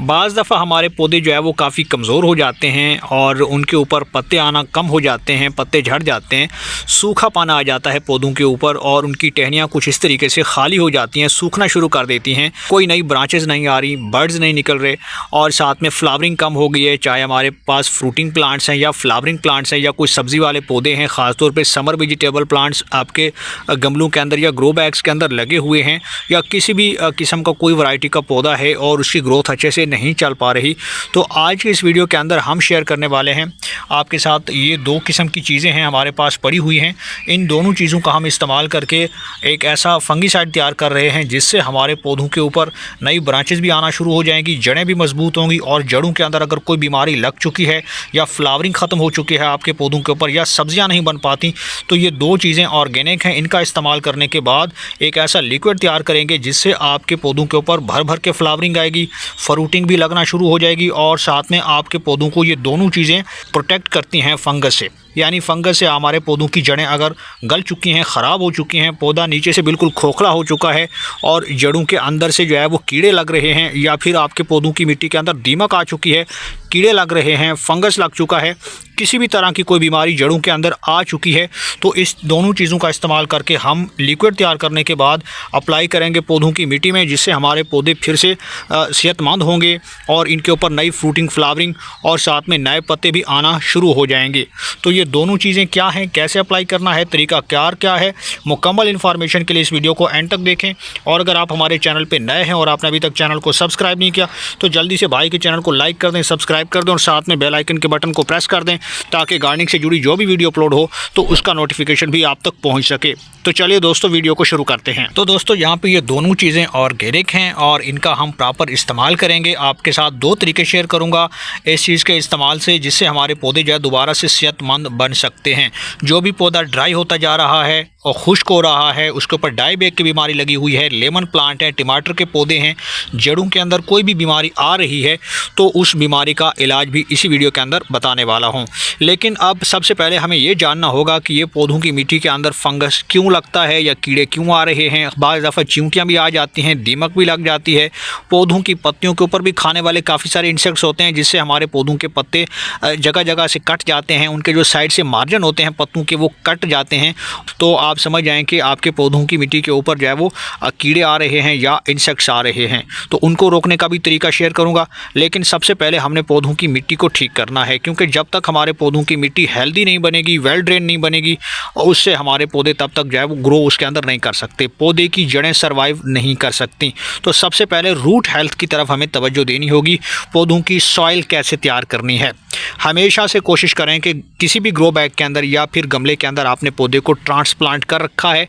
बाज़ दफ़ा हमारे पौधे जो है वो काफ़ी कमज़ोर हो जाते हैं और उनके ऊपर पत्ते आना कम हो जाते हैं, पत्ते झड़ जाते हैं, सूखापन आ जाता है पौधों के ऊपर और उनकी टहनियाँ कुछ इस तरीके से खाली हो जाती हैं, सूखना शुरू कर देती हैं। कोई नई ब्रांचेस नहीं आ रही, बर्ड्स नहीं निकल रहे और साथ में फ्लावरिंग कम हो गई है। चाहे हमारे पास फ्रूटिंग प्लांट्स हैं या फ्लावरिंग प्लांट्स हैं या कोई सब्ज़ी वाले पौधे हैं, ख़ासतौर पर समर वेजिटेबल प्लांट्स आपके गमलों के अंदर या ग्रो बैग्स के अंदर लगे हुए हैं, या किसी भी किस्म का कोई वैरायटी का पौधा है और उसकी ग्रोथ अच्छे से नहीं चल पा रही, तो आज के इस वीडियो के अंदर हम शेयर करने वाले हैं आपके साथ ये दो किस्म की चीज़ें हैं हमारे पास पड़ी हुई हैं। इन दोनों चीज़ों का हम इस्तेमाल करके एक ऐसा फंगीसाइड तैयार कर रहे हैं जिससे हमारे पौधों के ऊपर नई ब्रांचेस भी आना शुरू हो जाएंगी, जड़ें भी मजबूत होंगी और जड़ों के अंदर अगर कोई बीमारी लग चुकी है या फ्लावरिंग ख़त्म हो चुकी है आपके पौधों के ऊपर या सब्जियां नहीं बन पाती, तो ये दो चीज़ें ऑर्गेनिक हैं। इनका इस्तेमाल करने के बाद एक ऐसा लिक्विड तैयार करेंगे जिससे आपके पौधों के ऊपर भर भर के फ्लावरिंग आएगी, फ्रूटिंग भी लगना शुरू हो जाएगी और साथ में आपके पौधों को ये दोनों चीज़ें प्रोटेक्ट करती हैं फंगस से। यानी फंगस से हमारे पौधों की जड़ें अगर गल चुकी हैं, ख़राब हो चुकी हैं, पौधा नीचे से बिल्कुल खोखला हो चुका है और जड़ों के अंदर से जो है वो कीड़े लग रहे हैं, या फिर आपके पौधों की मिट्टी के अंदर दीमक आ चुकी है, कीड़े लग रहे हैं, फंगस लग चुका है, किसी भी तरह की कोई बीमारी जड़ों के अंदर आ चुकी है, तो इस दोनों चीज़ों का इस्तेमाल करके हम लिक्विड तैयार करने के बाद अप्लाई करेंगे पौधों की मिट्टी में, जिससे हमारे पौधे फिर से सेहतमंद होंगे और इनके ऊपर नई फ्रूटिंग, फ्लावरिंग और साथ में नए पत्ते भी आना शुरू हो जाएंगे। तो ये दोनों चीज़ें क्या हैं, कैसे अप्लाई करना है, तरीका क्या है, मुकम्मल इन्फॉर्मेशन के लिए इस वीडियो को एंड तक देखें। और अगर आप हमारे चैनल पर नए हैं और आपने अभी तक चैनल को सब्सक्राइब नहीं किया तो जल्दी से भाई के चैनल को लाइक कर दें, सब्सक्राइब कर दें और साथ में बेल आइकन के बटन को प्रेस कर दें ताकि गार्डनिंग से जुड़ी जो भी वीडियो अपलोड हो तो उसका नोटिफिकेशन भी आप तक पहुंच सके। तो चलिए दोस्तों वीडियो को शुरू करते हैं। तो दोस्तों यहाँ पे ये दोनों चीज़ें ऑर्गेनिक हैं और इनका हम प्रॉपर इस्तेमाल करेंगे। आपके साथ दो तरीके शेयर करूँगा इस चीज़ के इस्तेमाल से, जिससे हमारे पौधे जो है दोबारा से सेहतमंद बन सकते हैं। जो भी पौधा ड्राई होता जा रहा है और खुश्क हो रहा है, उसके ऊपर डाई बैग की बीमारी लगी हुई है, लेमन प्लांट है, टमाटर के पौधे हैं, जड़ों के अंदर कोई भी बीमारी आ रही है, तो उस बीमारी का इलाज भी इसी वीडियो के अंदर बताने वाला हूं। लेकिन अब सबसे पहले हमें ये जानना होगा कि ये पौधों की मिट्टी के अंदर फंगस क्यों लगता है या कीड़े क्यों आ रहे हैं। बाज़ दफ़ा चींटियाँ भी आ जाती हैं, दीमक भी लग जाती है, पौधों की पत्तियों के ऊपर भी खाने वाले काफ़ी सारे इंसेक्ट्स होते हैं जिससे हमारे पौधों के पत्ते जगह जगह से कट जाते हैं, उनके जो साइड से मार्जिन होते हैं पत्तों के वो कट जाते हैं। तो आप समझ जाएं कि आपके पौधों की मिट्टी के ऊपर जो है वो कीड़े आ रहे हैं या इंसेक्ट्स आ रहे हैं। तो उनको रोकने का भी तरीका शेयर करूंगा। लेकिन सबसे पहले हमने पौधों की मिट्टी को ठीक करना है, क्योंकि जब तक हमारे पौधों की मिट्टी हेल्दी नहीं बनेगी, वेल ड्रेन नहीं बनेगी, उससे हमारे पौधे तब तक जो है वो ग्रो उसके अंदर नहीं कर सकते, पौधे की जड़ें सर्वाइव नहीं कर सकती। तो सबसे पहले रूट हेल्थ की तरफ हमें तवज्जो देनी होगी। पौधों की सॉइल कैसे तैयार करनी है, हमेशा से कोशिश करें कि किसी भी ग्रो बैग के अंदर या फिर गमले के अंदर आपने पौधे को ट्रांसप्लांट कर रखा है,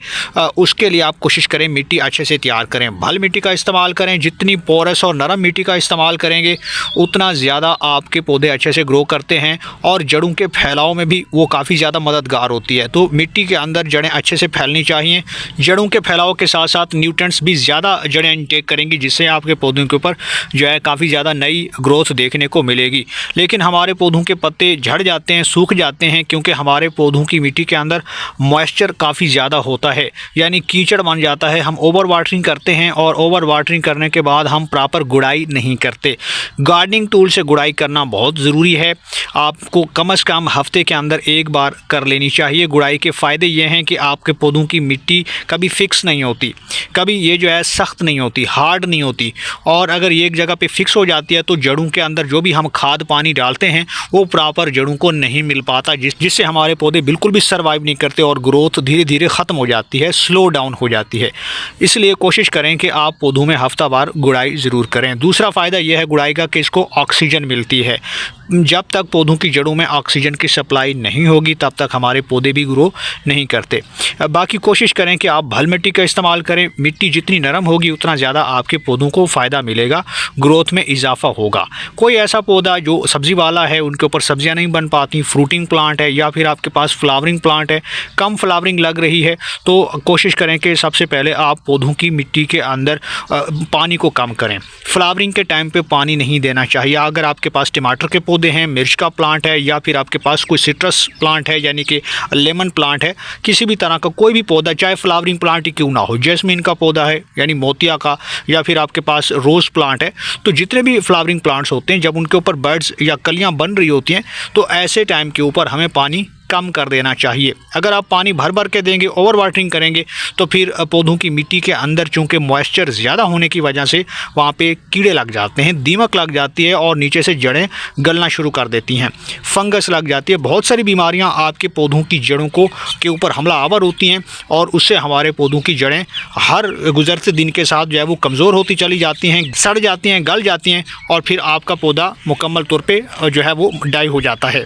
उसके लिए आप कोशिश करें मिट्टी अच्छे से तैयार करें, भल मिट्टी का इस्तेमाल करें। जितनी पोरस और नरम मिट्टी का इस्तेमाल करेंगे उतना ज़्यादा आपके पौधे अच्छे से ग्रो करते हैं और जड़ों के फैलाव में भी वो काफ़ी ज़्यादा मददगार होती है। तो मिट्टी के अंदर जड़ें अच्छे से फैलनी चाहिए। जड़ों के फैलाव के साथ साथ न्यूट्रिएंट्स भी ज़्यादा जड़ें इनटेक करेंगी, जिससे आपके पौधों के ऊपर जो है काफ़ी ज़्यादा नई ग्रोथ देखने को मिलेगी। लेकिन हमारे पौधों के पत्ते झड़ जाते हैं, सूख जाते हैं, क्योंकि हमारे पौधों की मिट्टी के अंदर मॉइस्चर काफ़ी ज़्यादा होता है, यानी कीचड़ बन जाता है। हम ओवर वाटरिंग करते हैं और ओवर वाटरिंग करने के बाद हम प्रॉपर गुड़ाई नहीं करते। गार्डनिंग टूल से गुड़ाई करना बहुत ज़रूरी है। आपको कम से कम हफ्ते के अंदर एक बार कर लेनी चाहिए। गुड़ाई के फ़ायदे ये हैं कि आपके पौधों की मिट्टी कभी फिक्स नहीं होती, कभी ये जो है सख्त नहीं होती, हार्ड नहीं होती, और अगर ये एक जगह पे फिक्स हो जाती है तो जड़ों के अंदर जो भी हम खाद पानी डालते हैं वो प्रॉपर जड़ों को नहीं मिल पाता, जिससे हमारे पौधे बिल्कुल भी सर्वाइव नहीं करते और ग्रोथ धीरे धीरे ख़त्म हो जाती है, स्लो डाउन हो जाती है। इसलिए कोशिश करें कि आप पौधों में हफ्तावार गुड़ाई ज़रूर करें। दूसरा फ़ायदा यह है गुड़ाई का कि इसको ऑक्सीजन मिलती है। जब तक पौधों की जड़ों में ऑक्सीजन की सप्लाई नहीं होगी तब तक हमारे पौधे भी ग्रो नहीं करते। बाकी कोशिश करें कि आप भल मिट्टी का इस्तेमाल करें। मिट्टी जितनी नरम होगी उतना ज़्यादा आपके पौधों को फ़ायदा मिलेगा, ग्रोथ में इजाफा होगा। कोई ऐसा पौधा जो सब्ज़ी वाला है, उनके ऊपर सब्जियां नहीं बन पाती, फ्रूटिंग प्लांट है या फिर आपके पास फ्लावरिंग प्लांट है, कम फ्लावरिंग लग रही है, तो कोशिश करें कि सबसे पहले आप पौधों की मिट्टी के अंदर पानी को कम करें। फ्लावरिंग के टाइम पे पानी नहीं देना चाहिए। अगर आपके पास टमाटर के पौधे पौधे हैं, मिर्च का प्लांट है या फिर आपके पास कोई सिट्रस प्लांट है यानी कि लेमन प्लांट है, किसी भी तरह का कोई भी पौधा, चाहे फ्लावरिंग प्लांट ही क्यों ना हो, जैस्मीन का पौधा है यानी मोतिया का, या फिर आपके पास रोज़ प्लांट है, तो जितने भी फ्लावरिंग प्लांट्स होते हैं जब उनके ऊपर बर्ड्स या कलियाँ बन रही होती हैं तो ऐसे टाइम के ऊपर हमें पानी कम कर देना चाहिए। अगर आप पानी भर भर के देंगे, ओवर वाटरिंग करेंगे, तो फिर पौधों की मिट्टी के अंदर चूँकि मॉइस्चर ज़्यादा होने की वजह से वहाँ पे कीड़े लग जाते हैं, दीमक लग जाती है और नीचे से जड़ें गलना शुरू कर देती हैं, फंगस लग जाती है, बहुत सारी बीमारियाँ आपके पौधों की जड़ों के ऊपर हमला आवर होती हैं और उससे हमारे पौधों की जड़ें हर गुजरते दिन के साथ जो है वो कमज़ोर होती चली जाती हैं, सड़ जाती हैं, गल जाती हैं और फिर आपका पौधा मुकम्मल तौर पर जो है वो डाई हो जाता है।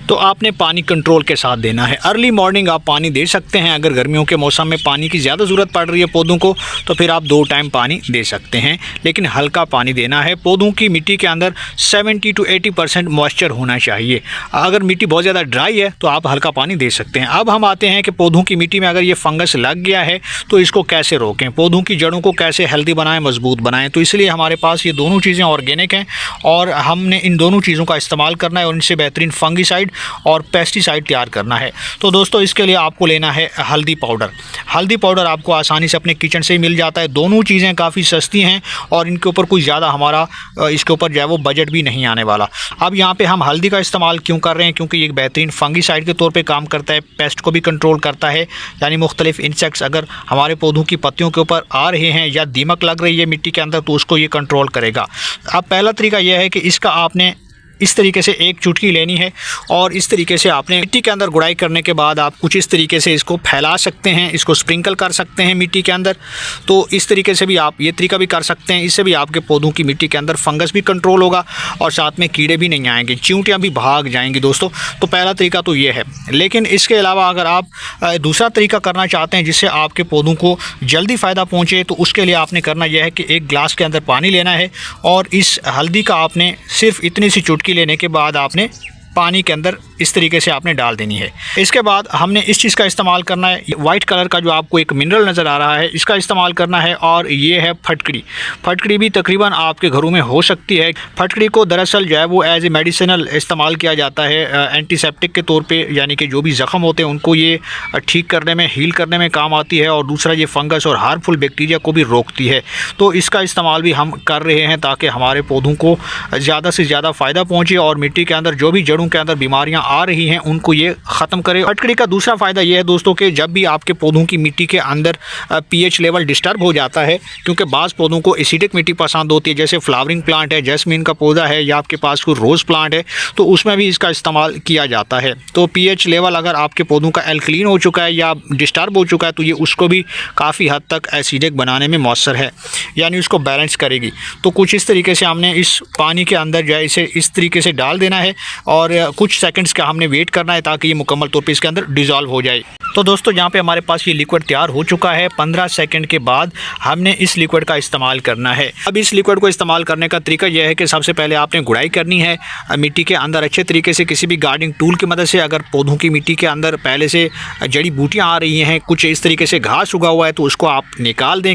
तो आपने पानी कंट्रोल के साथ देना है। अर्ली मॉर्निंग आप पानी दे सकते हैं। अगर गर्मियों के मौसम में पानी की ज़्यादा ज़रूरत पड़ रही है पौधों को तो फिर आप 2 टाइम पानी दे सकते हैं, लेकिन हल्का पानी देना है। पौधों की मिट्टी के अंदर 70 to 80% मॉइस्चर होना चाहिए। अगर मिट्टी बहुत ज़्यादा ड्राई है तो आप हल्का पानी दे सकते हैं। अब हम आते हैं कि पौधों की मिट्टी में अगर ये फंगस लग गया है तो इसको कैसे रोकें, पौधों की जड़ों को कैसे हेल्दी बनाएं, मजबूत बनाएं। तो इसलिए हमारे पास ये दोनों चीज़ें ऑर्गेनिक हैं और हमने इन दोनों चीज़ों का इस्तेमाल करना है और इनसे बेहतरीन फंगिसाइड और पेस्टिसाइड तैयार करना है। तो दोस्तों इसके लिए आपको लेना है हल्दी पाउडर। हल्दी पाउडर आपको आसानी से अपने किचन से ही मिल जाता है। दोनों चीज़ें काफ़ी सस्ती हैं और इनके ऊपर कोई ज़्यादा हमारा इसके ऊपर जो है वो बजट भी नहीं आने वाला। अब यहाँ पे हम हल्दी का इस्तेमाल क्यों कर रहे हैं, क्योंकि ये एक बेहतरीन फंगिसाइड के तौर पे काम करता है, पेस्ट को भी कंट्रोल करता है, यानी मुख्तलिफ इंसेक्ट्स अगर हमारे पौधों की पत्तियों के ऊपर आ रहे हैं या दीमक लग रही है मिट्टी के अंदर तो उसको ये कंट्रोल करेगा। अब पहला तरीका यह है कि इसका आपने इस तरीके से एक चुटकी लेनी है और इस तरीके से आपने मिट्टी के अंदर गुड़ाई करने के बाद आप कुछ इस तरीके से इसको फैला सकते हैं, इसको स्प्रिंकल कर सकते हैं मिट्टी के अंदर। तो इस तरीके से भी आप ये तरीका भी कर सकते हैं। इससे भी आपके पौधों की मिट्टी के अंदर फंगस भी कंट्रोल होगा और साथ में कीड़े भी नहीं आएंगे, चींटियाँ भी भाग जाएंगी दोस्तों। तो पहला तरीका तो ये है, लेकिन इसके अलावा अगर आप दूसरा तरीका करना चाहते हैं जिससे आपके पौधों को जल्दी फ़ायदा पहुँचे तो उसके लिए आपने करना यह है कि एक गिलास के अंदर पानी लेना है और इस हल्दी का आपने सिर्फ इतनी सी चुटकी लेने के बाद आपने पानी के अंदर इस तरीके से आपने डाल देनी है। इसके बाद हमने इस चीज़ का इस्तेमाल करना है, वाइट कलर का जो आपको एक मिनरल नज़र आ रहा है इसका इस्तेमाल करना है और ये है फटकड़ी। फटकड़ी भी तकरीबन आपके घरों में हो सकती है। फटकड़ी को दरअसल जो है वो एज ए मेडिसिनल इस्तेमाल किया जाता है, एंटीसेप्टिक के तौर पे, यानी कि जो भी ज़ख़म होते हैं उनको ये ठीक करने में, हील करने में काम आती है और दूसरा ये फंगस और हार्मफुल बैक्टीरिया को भी रोकती है। तो इसका इस्तेमाल भी हम कर रहे हैं ताकि हमारे पौधों को ज़्यादा से ज़्यादा फ़ायदा पहुँचे और मिट्टी के अंदर जो भी जड़ों के अंदर बीमारियां आ रही हैं उनको ये ख़त्म करे। फटकड़ी का दूसरा फ़ायदा ये है दोस्तों कि जब भी आपके पौधों की मिट्टी के अंदर पीएच लेवल डिस्टर्ब हो जाता है, क्योंकि बाज़ पौधों को एसिडिक मिट्टी पसंद होती है, जैसे फ्लावरिंग प्लांट है, जैस्मीन का पौधा है या आपके पास कोई रोज़ प्लांट है, तो उसमें भी इसका इस्तेमाल किया जाता है। तो पीएच लेवल अगर आपके पौधों का एल्कलीन हो चुका है या डिस्टर्ब हो चुका है तो ये उसको भी काफ़ी हद तक एसिडिक बनाने में मौसर है, यानी उसको बैलेंस करेगी। तो कुछ इस तरीके से हमने इस पानी के अंदर जो है इसे इस तरीके से डाल देना है और कुछ सेकंड्स का हमने वेट करना है ताकि ये मुकम्मल तौर पे इसके अंदर डिज़ोल्व हो जाए। तो दोस्तों यहाँ पे हमारे पास ये लिक्विड तैयार हो चुका है। 15 सेकंड के बाद हमने इस लिक्विड का इस्तेमाल करना है। अब इस लिक्विड को इस्तेमाल करने का तरीका यह है कि सबसे पहले आपने गुड़ाई करनी है मिट्टी के अंदर अच्छे तरीके से, किसी भी गार्डनिंग टूल की मदद से। अगर पौधों की मिट्टी के अंदर पहले से जड़ी बूटियाँ आ रही हैं, कुछ इस तरीके से घास उगा हुआ है, तो उसको आप निकाल दें।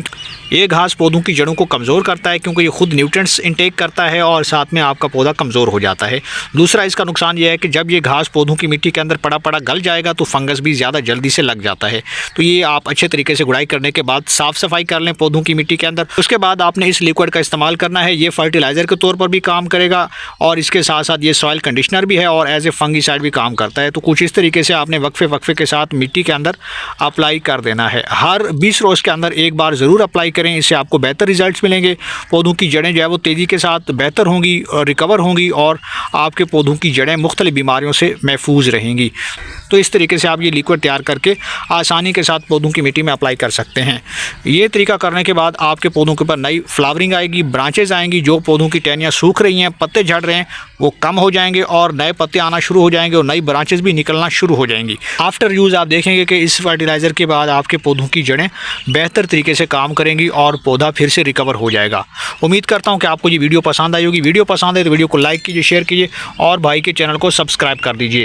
ये घास पौधों की जड़ों को कमज़ोर करता है क्योंकि ये खुद न्यूट्रिएंट्स इनटेक करता है और साथ में आपका पौधा कमज़ोर हो जाता है। दूसरा इसका नुकसान यह है कि जब ये घास पौधों की मिट्टी के अंदर पड़ा पड़ा गल जाएगा तो फंगस भी ज़्यादा जल्दी से लग जाता है। तो ये आप अच्छे तरीके से गुड़ाई करने के बाद साफ़ सफाई कर लें पौधों की मिट्टी के अंदर। उसके बाद आपने इस लिक्विड का इस्तेमाल करना है। ये फर्टिलाइज़र के तौर पर भी काम करेगा और इसके साथ साथ ये सॉइल कंडीशनर भी है और एज ए फंगिसाइड भी काम करता है। तो कुछ इस तरीके से आपने वक्फे के साथ मिट्टी के अंदर अप्लाई कर देना है। हर 20 रोज़ के अंदर एक बार ज़रूर अप्लाई करें, इससे आपको बेहतर रिजल्ट्स मिलेंगे। पौधों की जड़ें जो है वो तेज़ी के साथ बेहतर होंगी और रिकवर होंगी और आपके पौधों की जड़ें मुख्तलिफ बीमारियों से महफूज रहेंगी। तो इस तरीके से आप ये लिक्विड तैयार करके आसानी के साथ पौधों की मिट्टी में अप्लाई कर सकते हैं। ये तरीका करने के बाद आपके पौधों के ऊपर नई फ्लावरिंग आएगी, ब्रांचेज आएंगी। जो पौधों की टहनियाँ सूख रही हैं, पत्ते झड़ रहे हैं, वो कम हो जाएंगे और नए पत्ते आना शुरू हो जाएंगे और नई ब्रांचेज भी निकलना शुरू हो जाएंगी। आफ्टर यूज़ आप देखेंगे कि इस फर्टिलाइज़र के बाद आपके पौधों की जड़ें बेहतर तरीके से काम करेंगी और पौधा फिर से रिकवर हो जाएगा। उम्मीद करता हूँ कि आपको ये वीडियो पसंद आई होगी। वीडियो पसंद है तो वीडियो को लाइक कीजिए, शेयर कीजिए और भाई के चैनल को सब्सक्राइब कर दीजिए।